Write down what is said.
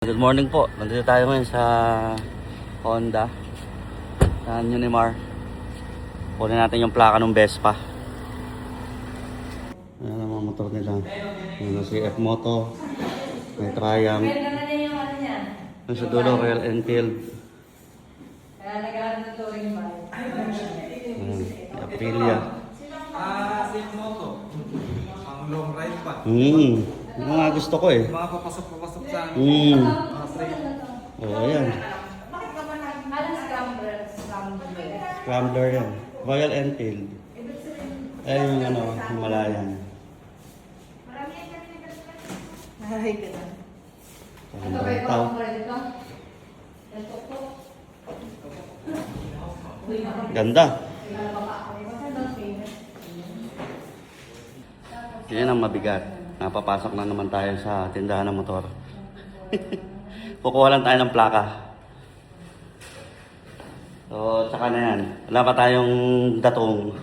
Good morning po. Nandito tayo ngayon sa Honda. Sa Unimar. Kunin natin yung plaka ng Vespa. Ayan ang mga motor nila. Ayan si F-Moto. May Triumph. Ayan sa dulo, Royal Enfield. Kaya nag-aaral na touring bike. Ayan, Aprilia. F-Moto. Pang long ride pa. Yung mga gusto ko eh. Mga papasok-papasok sa Oo, train. ayan. Bakit ka ba nag-alang scrambler? Scrambler yan. Royal Enfield. Ayan yung ano, Himalayan. Ay, gano'n. Ayan, Ito ba yung tao. pang dito? Ito po. Ganda. Yan ang mabigat. Napapasok na naman tayo sa tindahan ng motor. Kukuha lang tayo ng plaka. So, saka na yan. Wala pa tayong datong.